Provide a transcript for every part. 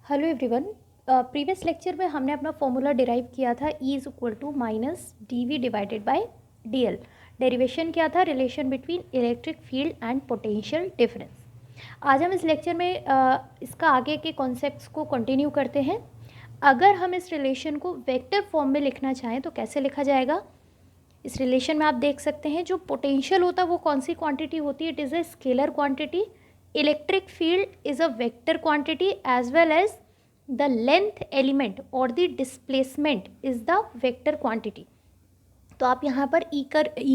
Hello everyone. Previous lecture में हमने अपना फॉर्मूला डिराइव किया था E is equal to minus D V divided by D L. Derivation क्या था? Relation between electric field and potential difference. आज हम इस लेक्चर में इसका आगे के कॉन्सेप्ट्स को कंटिन्यू करते हैं। अगर हम इस रिलेशन को वेक्टर फॉर्म में लिखना चाहें तो कैसे लिखा जाएगा? इस रिलेशन में आप देख सकते हैं जो पोटेंशियल होता है वो कौन सी क्वांटिटी होती है? It is a scalar quantity. Electric field is a vector quantity as well as the length element or the displacement is the vector quantity. तो आप यहाँ पर E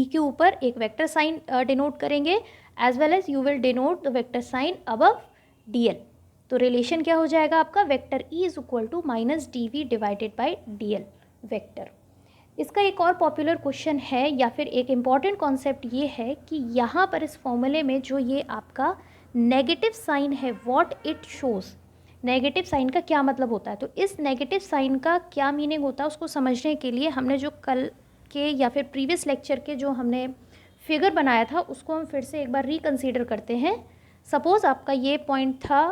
के ऊपर एक वेक्टर साइन डिनोट करेंगे as well as you will denote the vector sign above DL. तो relation क्या हो जाएगा आपका? Vector E is equal to minus D V divided by DL vector. इसका एक और पॉपुलर क्वेश्चन है या फिर एक इम्पॉर्टेंट कॉन्सेप्ट ये है कि यहाँ पर इस फॉर्मूले में जो ये आपका नेगेटिव साइन है what it shows. Negative sign का क्या मतलब होता है? तो इस नेगेटिव साइन का क्या मीनिंग होता है उसको समझने के लिए हमने जो कल के या फिर प्रीवियस लेक्चर के जो हमने फिगर बनाया था उसको हम फिर से एक बार रिकन्सिडर करते हैं. सपोज़ आपका ये पॉइंट था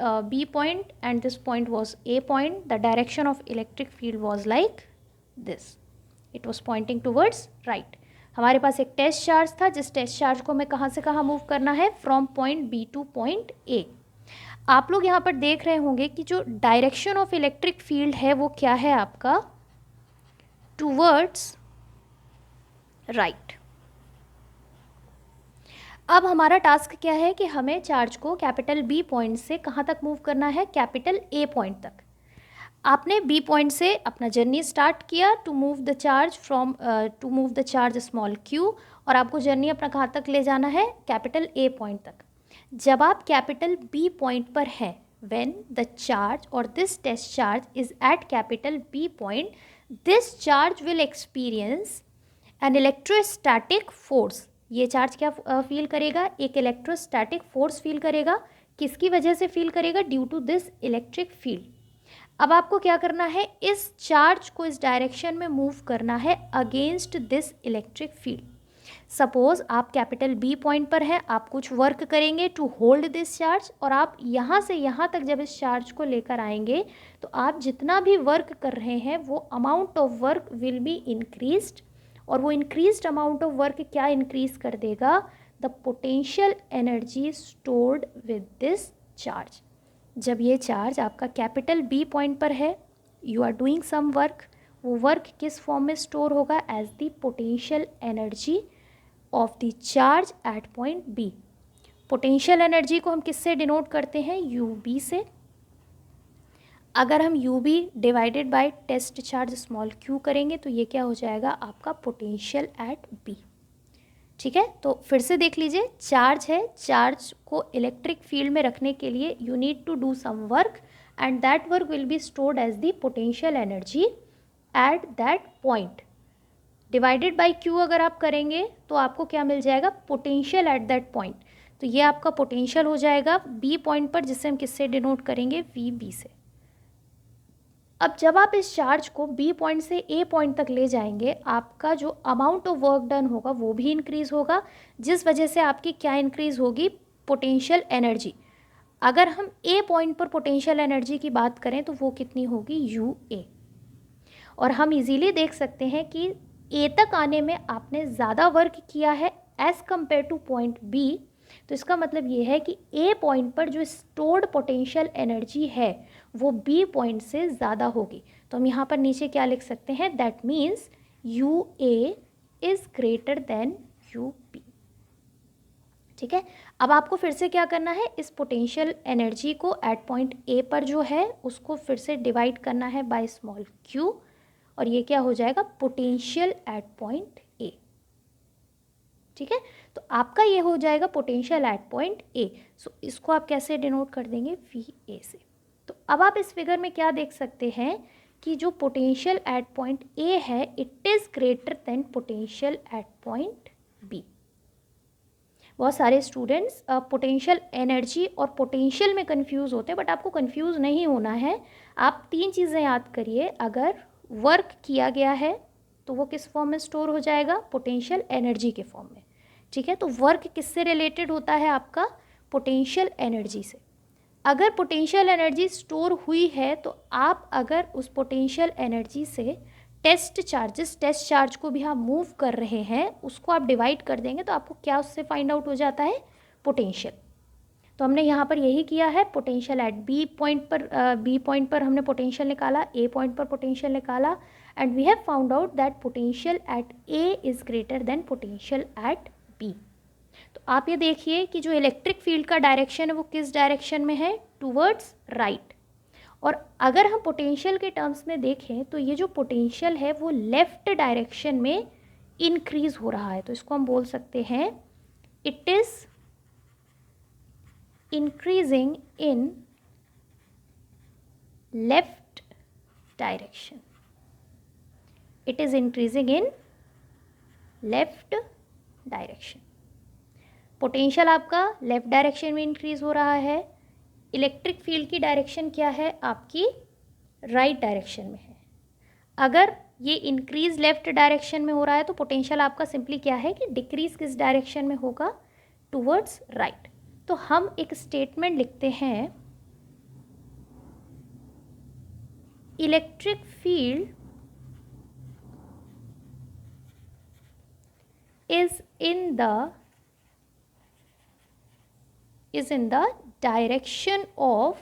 B point and this point was A point. The direction of electric field was like this. It was pointing towards right. हमारे पास एक टेस्ट चार्ज था जिस टेस्ट चार्ज को हमें कहाँ से कहाँ मूव करना है? From point B to point A. आप लोग यहाँ पर देख रहे होंगे कि जो डायरेक्शन ऑफ इलेक्ट्रिक फील्ड है वो क्या है आपका? Towards right. अब हमारा टास्क क्या है कि हमें चार्ज को कैपिटल बी पॉइंट से कहाँ तक मूव करना है? कैपिटल ए पॉइंट तक. आपने बी पॉइंट से अपना जर्नी स्टार्ट किया to move the charge small Q और आपको जर्नी अपना कहाँ तक ले जाना है? कैपिटल ए पॉइंट तक. जब आप कैपिटल बी पॉइंट पर हैं, व्हेन द चार्ज और this test charge is at capital B point, this charge will experience an electrostatic force. ये चार्ज क्या फील करेगा? एक इलेक्ट्रोस्टैटिक फोर्स फील करेगा. किसकी वजह से फील करेगा? Due to this electric field. अब आपको क्या करना है? इस चार्ज को इस डायरेक्शन में मूव करना है against this electric field. Suppose आप कैपिटल बी पॉइंट पर हैं, आप कुछ वर्क करेंगे टू होल्ड दिस चार्ज और आप यहाँ से यहाँ तक जब इस चार्ज को लेकर आएंगे तो आप जितना भी वर्क कर रहे हैं वो amount of work will be increased. और वो इंक्रीज्ड अमाउंट ऑफ वर्क क्या इंक्रीज कर देगा? The potential energy stored with this charge. जब ये चार्ज आपका कैपिटल बी पॉइंट पर है, you are doing some work, वो वर्क किस फॉर्म में स्टोर होगा? As the potential energy of the charge at point B. Potential energy को हम किससे डिनोट करते हैं? यू बी से. अगर हम U B divided by test charge small Q करेंगे तो ये क्या हो जाएगा? आपका पोटेंशियल एट बी. ठीक है, तो फिर से देख लीजिए. चार्ज है, चार्ज को इलेक्ट्रिक फील्ड में रखने के लिए you need to do some work and that work will be stored as the potential energy at that point. Divided by Q अगर आप करेंगे तो आपको क्या मिल जाएगा? Potential at that point. तो ये आपका पोटेंशियल हो जाएगा बी पॉइंट पर, जिससे हम किससे डिनोट करेंगे? वी बी से. अब जब आप इस चार्ज को बी पॉइंट से ए पॉइंट तक ले जाएंगे, आपका जो अमाउंट ऑफ वर्क डन होगा वो भी इंक्रीज़ होगा, जिस वजह से आपकी क्या इंक्रीज़ होगी? Potential energy. अगर हम ए पॉइंट पर पोटेंशियल एनर्जी की बात करें तो वो कितनी होगी? U A. और हम इजीली देख सकते हैं कि ए तक आने में आपने ज़्यादा वर्क किया है as compare to point B. तो इसका मतलब ये है कि ए पॉइंट पर जो स्टोर्ड पोटेंशियल एनर्जी है वो बी पॉइंट से ज़्यादा होगी. तो हम यहाँ पर नीचे क्या लिख सकते हैं? That means U A is greater than U B. ठीक है, अब आपको फिर से क्या करना है? इस पोटेंशियल एनर्जी को एट पॉइंट ए पर जो है उसको फिर से डिवाइड करना है बाय स्मॉल क्यू और ये क्या हो जाएगा? पोटेंशियल एट पॉइंट ए. ठीक है, तो आपका ये हो जाएगा पोटेंशियल एट पॉइंट ए. सो इसको आप कैसे डिनोट कर देंगे? वी ए से. तो अब आप इस फिगर में क्या देख सकते हैं कि जो पोटेंशियल एट पॉइंट ए है it is greater than potential at point B. बहुत सारे स्टूडेंट्स पोटेंशियल एनर्जी और पोटेंशियल में कंफ्यूज होते हैं, बट आपको कंफ्यूज नहीं होना है. आप तीन चीज़ें याद करिए. अगर वर्क किया गया है तो वो किस फॉर्म में स्टोर हो जाएगा? पोटेंशियल एनर्जी के फॉर्म में. ठीक है, तो वर्क किससे रिलेटेड होता है आपका? पोटेंशियल एनर्जी से. अगर पोटेंशियल एनर्जी स्टोर हुई है तो आप अगर उस पोटेंशियल एनर्जी से टेस्ट चार्ज को भी आप मूव कर रहे हैं, उसको आप डिवाइड कर देंगे तो आपको क्या उससे फाइंड आउट हो जाता है, पोटेंशियल। तो हमने यहाँ पर यही किया है, पोटेंशियल एट बी पॉइंट पर हमने पोटेंशियल निकाला, ए पॉइंट पर पोटेंशियल निकाला, and we have found out that potential at A is greater than potential at B. तो आप ये देखिए कि जो इलेक्ट्रिक फील्ड का डायरेक्शन है वो किस डायरेक्शन में है, टूवर्ड्स राइट। और अगर हम पोटेंशियल के टर्म्स में देखें तो ये जो पोटेंशियल है वो लेफ्ट डायरेक्शन में इंक्रीज हो रहा है, तो इसको हम बोल सकते हैं it is increasing in left direction, it is increasing in left direction. Potential आपका लेफ्ट डायरेक्शन में इंक्रीज हो रहा है, इलेक्ट्रिक फील्ड की डायरेक्शन क्या है, आपकी राइट डायरेक्शन में है। अगर ये इंक्रीज लेफ्ट डायरेक्शन में हो रहा है तो पोटेंशियल आपका सिंपली क्या है कि डिक्रीज किस डायरेक्शन में होगा, टुवर्ड्स राइट। तो हम एक स्टेटमेंट लिखते हैं, electric field is in the direction of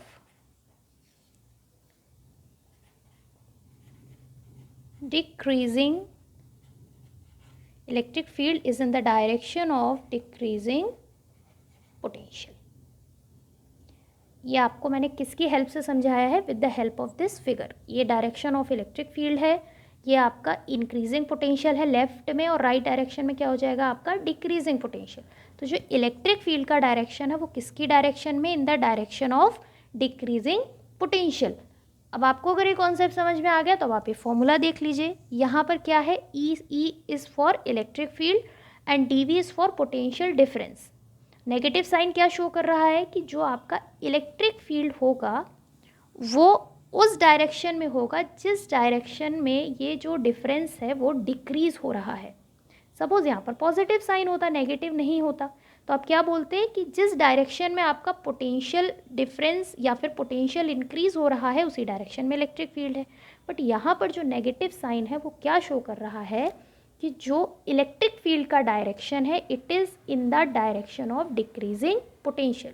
decreasing, electric field is in the direction of decreasing potential। ये आपको मैंने किसकी हेल्प से समझाया है, with the help of this figure. ये डायरेक्शन ऑफ इलेक्ट्रिक फील्ड है, ये आपका इंक्रीजिंग पोटेंशियल है लेफ्ट में, और राइट डायरेक्शन में क्या हो जाएगा आपका, डिक्रीजिंग पोटेंशियल। तो जो इलेक्ट्रिक फील्ड का डायरेक्शन है वो किसकी डायरेक्शन में, in the direction of decreasing potential. अब आपको अगर ये कॉन्सेप्ट समझ में आ गया तो अब आप ये फॉर्मूला देख लीजिए। यहाँ पर क्या है, E is for electric field and D V is for potential difference. Negative sign क्या शो कर रहा है कि जो आपका इलेक्ट्रिक फील्ड होगा वो उस डायरेक्शन में होगा जिस डायरेक्शन में ये जो डिफरेंस है वो डिक्रीज हो रहा है। सपोज यहाँ पर पॉजिटिव साइन होता, नेगेटिव नहीं होता, तो आप क्या बोलते हैं कि जिस डायरेक्शन में आपका पोटेंशियल डिफरेंस या फिर पोटेंशियल इंक्रीज हो रहा है उसी डायरेक्शन में इलेक्ट्रिक फील्ड है। बट यहाँ पर जो नेगेटिव साइन है वो क्या शो कर रहा है कि जो इलेक्ट्रिक फील्ड का डायरेक्शन है it is in the direction of decreasing potential.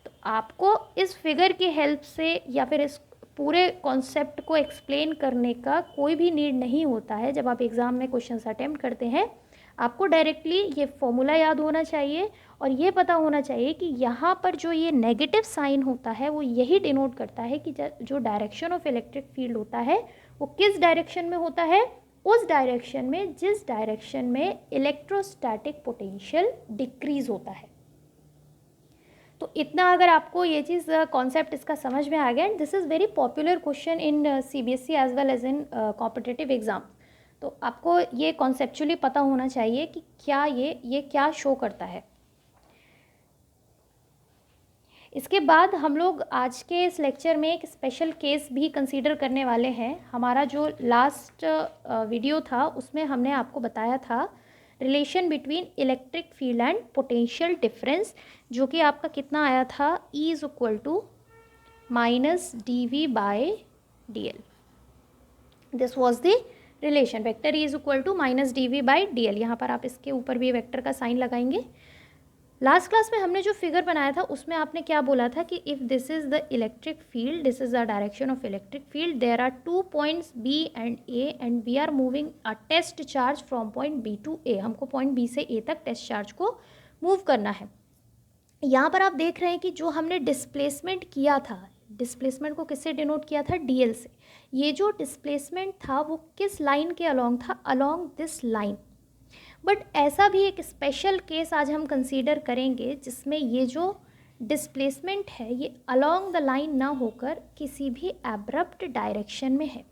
तो आपको इस फिगर की हेल्प से या फिर इस पूरे कॉन्सेप्ट को एक्सप्लेन करने का कोई भी नीड नहीं होता है। जब आप एग्ज़ाम में क्वेश्चंस अटेम्प्ट करते हैं आपको डायरेक्टली ये फॉर्मूला याद होना चाहिए और ये पता होना चाहिए कि यहाँ पर जो ये नेगेटिव साइन होता है वो यही डिनोट करता है कि जो डायरेक्शन ऑफ इलेक्ट्रिक फील्ड होता है वो किस डायरेक्शन में होता है, उस डायरेक्शन में जिस डायरेक्शन में इलेक्ट्रोस्टैटिक पोटेंशियल डिक्रीज होता है। तो इतना अगर आपको ये चीज़ कॉन्सेप्ट इसका समझ में आ गया, and this is very popular question in CBSE as well as in competitive exam. तो आपको ये कॉन्सेप्चुअली पता होना चाहिए कि क्या ये क्या शो करता है। इसके बाद हम लोग आज के इस लेक्चर में एक स्पेशल केस भी कंसीडर करने वाले हैं। हमारा जो लास्ट वीडियो था उसमें हमने आपको बताया था relation between electric field and potential difference, जो कि आपका कितना आया था, E is equal to minus D V by D L. This was the relation, vector E is equal to minus D V by D L. यहाँ पर आप इसके ऊपर भी वेक्टर का साइन लगाएंगे। लास्ट क्लास में हमने जो फिगर बनाया था उसमें आपने क्या बोला था कि if this is the electric field, this is the direction of electric field, there are 2 points B and A and we are moving a test charge from point B to A। हमको point B से A तक test charge को move करना है। यहाँ पर आप देख रहे हैं कि जो हमने डिस्प्लेसमेंट किया था, डिस्प्लेसमेंट को किससे डिनोट किया था, DL से। ये जो डिस्प्लेसमेंट था वो किस लाइन के अलॉन्ग था, अलॉन्ग दिस लाइन। बट ऐसा भी एक स्पेशल केस आज हम कंसीडर करेंगे जिसमें ये जो डिस्प्लेसमेंट है ये अलॉन्ग द लाइन ना होकर किसी भी एब्रप्ट डायरेक्शन में है।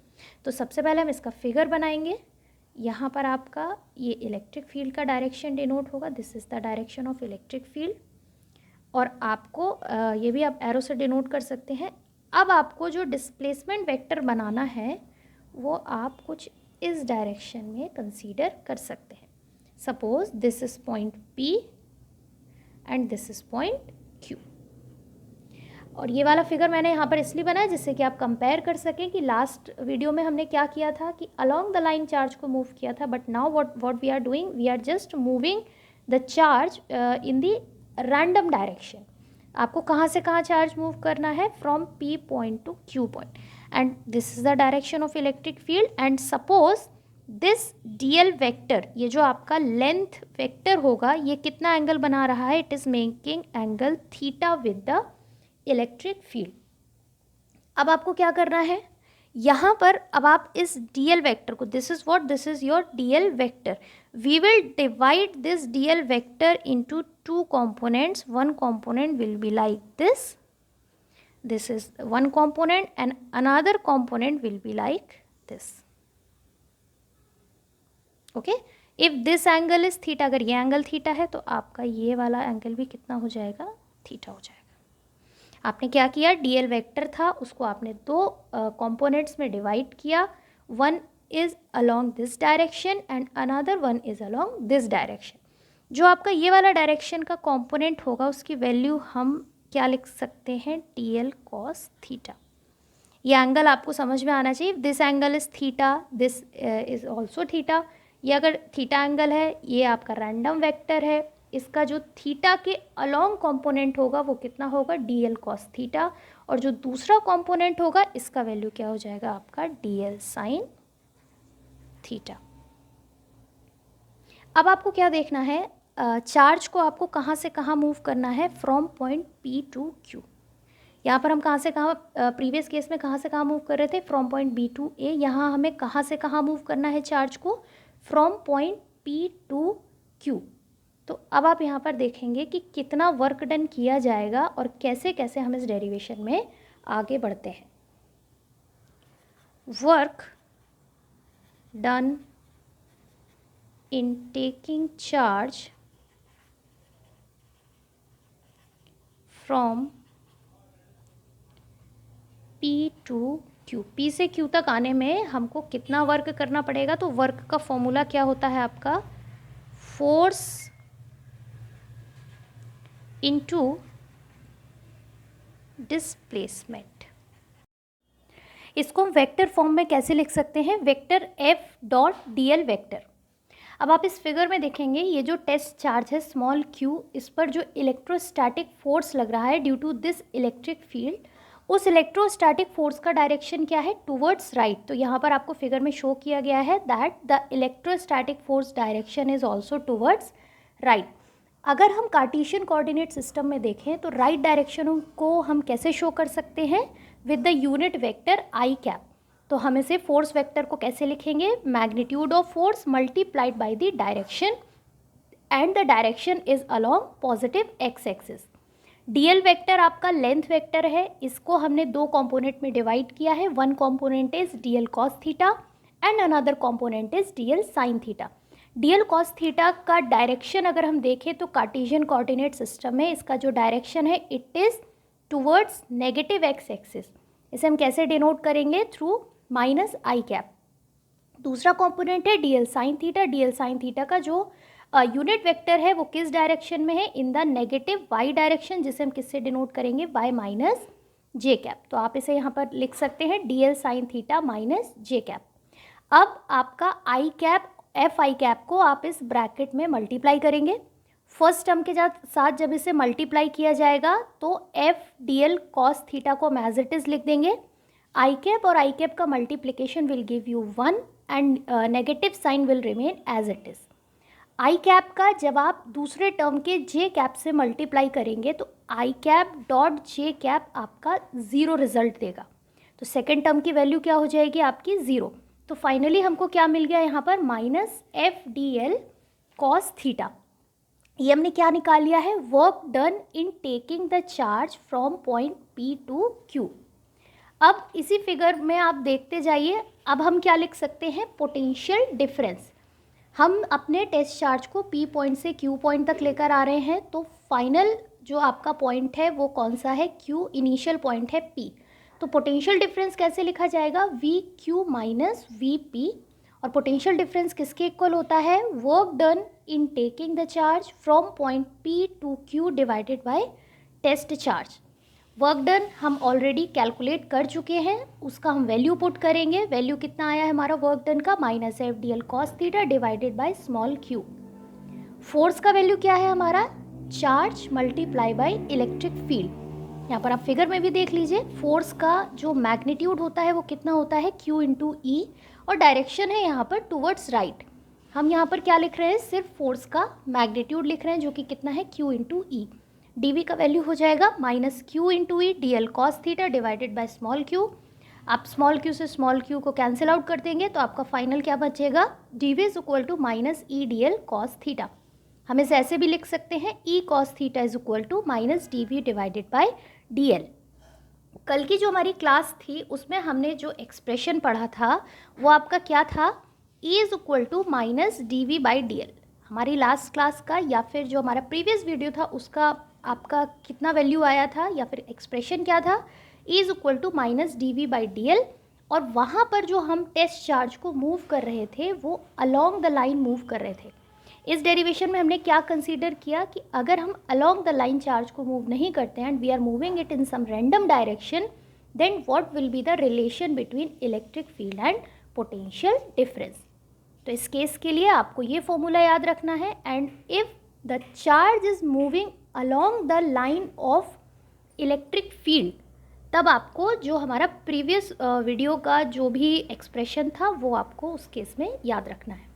तो सबसे पहले हम इसका फिगर बनाएंगे। यहाँ पर आपका ये इलेक्ट्रिक फील्ड का डायरेक्शन डिनोट होगा, this is the direction of electric field, और आपको ये भी आप एरो से डिनोट कर सकते हैं। अब आपको जो डिस्प्लेसमेंट वेक्टर बनाना है वो आप कुछ इस डायरेक्शन में कंसीडर कर सकते हैं। Suppose this is point P and this is point Q। और ये वाला फिगर मैंने यहाँ पर इसलिए बनाया जिससे कि आप कंपेयर कर सकें कि लास्ट वीडियो में हमने क्या किया था कि अलोंग द लाइन चार्ज को मूव किया था, but now what we are doing, we are just moving the charge in the random direction. आपको कहाँ से कहाँ चार्ज मूव करना है, from P point to Q point, and this is the direction of electric field. And suppose this DL vector, ये जो आपका length vector होगा, ये कितना एंगल बना रहा है, it is making angle theta with the electric field. अब आपको क्या करना है, यहाँ पर अब आप इस DL वेक्टर को, this is what, this is your DL vector, we will divide this DL vector into two components. One component will be like this is one component, and another component will be like this. Okay, if this angle is theta, अगर ये angle theta है तो आपका ये वाला angle भी कितना हो जाएगा, थीटा हो जाएगा। आपने क्या किया, DL वेक्टर था उसको आपने दो कंपोनेंट्स में डिवाइड किया, one is along this direction and another one is along this direction. जो आपका ये वाला डायरेक्शन का कंपोनेंट होगा उसकी वैल्यू हम क्या लिख सकते हैं, TL cos थीटा। ये एंगल आपको समझ में आना चाहिए, this angle is theta, this is also theta. ये अगर थीटा एंगल है, ये आपका रैंडम वेक्टर है, इसका जो थीटा के अलोंग कंपोनेंट होगा वो कितना होगा, DL cos थीटा, और जो दूसरा कंपोनेंट होगा इसका वैल्यू क्या हो जाएगा आपका, DL sin थीटा। अब आपको क्या देखना है, चार्ज को आपको कहाँ से कहाँ मूव करना है, from point P to Q। यहाँ पर हम कहाँ से कहाँ, प्रीवियस केस में कहाँ से कहाँ मूव कर रहे थे, from point B to A। यहाँ हमें कहाँ से कहाँ मूव करना है चार्ज को, from point P to Q। तो अब आप यहाँ पर देखेंगे कि कितना वर्क डन किया जाएगा और कैसे कैसे हम इस डेरिवेशन में आगे बढ़ते हैं। Work done in taking charge from P to Q। P से Q तक आने में हमको कितना वर्क करना पड़ेगा, तो वर्क का फॉर्मूला क्या होता है आपका, फोर्स इनटू डिस्प्लेसमेंट। इसको हम वेक्टर फॉर्म में कैसे लिख सकते हैं, vector F dot DL vector. अब आप इस फिगर में देखेंगे, ये जो टेस्ट चार्ज है स्मॉल q, इस पर जो इलेक्ट्रोस्टैटिक फोर्स लग रहा है due to this electric field, उस इलेक्ट्रोस्टैटिक फोर्स का डायरेक्शन क्या है, टुवर्ड्स राइट। तो यहाँ पर आपको फिगर में शो किया गया है that the electrostatic force direction is also towards right. अगर हम कार्टेशियन कोऑर्डिनेट सिस्टम में देखें तो राइट डायरेक्शन को हम कैसे शो कर सकते हैं, with the unit vector I cap. तो हम इसे फोर्स वेक्टर को कैसे लिखेंगे, magnitude of force multiplied by the direction, and the direction is along positive x axis. DL vector आपका लेंथ वेक्टर है, इसको हमने दो कंपोनेंट में डिवाइड किया है, one component is DL cos theta and another component is DL sin theta. DL cos theta का direction अगर हम देखें तो कार्टेशियन कोऑर्डिनेट सिस्टम में इसका जो डायरेक्शन है it is towards negative x axis. इसे हम कैसे डिनोट करेंगे, थ्रू माइनस आई कैप। दूसरा कंपोनेंट है DL sin theta. DL sin theta का जो यूनिट वेक्टर है वो किस डायरेक्शन में है, in the negative Y direction, जिसे हम किससे डिनोट करेंगे, वाई माइनस जे कैप। तो आप इसे यहाँ पर लिख सकते हैं DL sin थीटा माइनस जे कैप। अब आपका आई कैप, एफ आई कैप को आप इस ब्रैकेट में मल्टीप्लाई करेंगे। फर्स्ट टर्म के साथ जब इसे मल्टीप्लाई किया जाएगा तो एफ DL cos थीटा को हम एज इट इज़ लिख देंगे। आई कैप और आई कैप का multiplication will give you 1 and negative sign will remain as it is. I cap का जब आप दूसरे टर्म के जे कैप से मल्टीप्लाई करेंगे तो आई कैप डॉट जे कैप आपका 0 रिजल्ट देगा। तो सेकेंड टर्म की वैल्यू क्या हो जाएगी आपकी 0। तो फाइनली हमको क्या मिल गया यहाँ पर, minus F DL cos theta. ये हमने क्या निकाल लिया है, work done in taking the charge from point P to Q। अब इसी फिगर में आप देखते जाइए, अब हम क्या लिख सकते हैं, पोटेंशियल डिफरेंस। हम अपने टेस्ट चार्ज को P पॉइंट से Q पॉइंट तक लेकर आ रहे हैं, तो फाइनल जो आपका पॉइंट है वो कौन सा है, Q, इनिशियल पॉइंट है P। तो पोटेंशियल डिफरेंस कैसे लिखा जाएगा, VQ माइनस VP। और पोटेंशियल डिफरेंस किसके इक्वल होता है, work done in taking the charge from point P to Q divided by test charge. Work done हम ऑलरेडी कैलकुलेट कर चुके हैं, उसका हम वैल्यू पुट करेंगे। वैल्यू कितना आया है हमारा वर्क डन का, minus F D L cos theta divided by small Q. Force का वैल्यू क्या है हमारा, charge multiply by electric field. यहाँ पर आप फिगर में भी देख लीजिए, फोर्स का जो मैग्नीट्यूड होता है वो कितना होता है, Q इंटू ई, और डायरेक्शन है यहाँ पर टूवर्ड्स राइट। हम यहाँ पर क्या लिख रहे हैं, सिर्फ फोर्स का मैग्नीट्यूड लिख रहे हैं जो कि कितना है, Q इंटू ई। डी का वैल्यू हो जाएगा minus Q into E D L cos theta divided by small Q. आप स्मॉल क्यू से स्मॉल क्यू को कैंसिल आउट कर देंगे तो आपका फाइनल क्या बचेगा, D V is equal to minus E D L cos theta. हम इसे ऐसे भी लिख सकते हैं, E cos theta is equal to minus D V divided by D L. कल की जो हमारी क्लास थी उसमें हमने जो एक्सप्रेशन पढ़ा था वो आपका क्या था, E is equal to minus D V by D L. हमारी लास्ट क्लास का या फिर जो हमारा प्रीवियस वीडियो था उसका आपका कितना वैल्यू आया था या फिर एक्सप्रेशन क्या था, E is equal to minus D V by D L. और वहाँ पर जो हम टेस्ट चार्ज को मूव कर रहे थे वो अलोंग द लाइन मूव कर रहे थे। इस डेरिवेशन में हमने क्या कंसीडर किया कि अगर हम अलोंग द लाइन चार्ज को मूव नहीं करते हैं and we are moving it in some random direction, then what will be the relation between electric field and potential difference. तो इस केस के लिए आपको ये फॉर्मूला याद रखना है, and if the charge is moving along the line of electric field, तब आपको जो हमारा प्रीवियस वीडियो का जो भी एक्सप्रेशन था वो आपको उस केस में याद रखना है।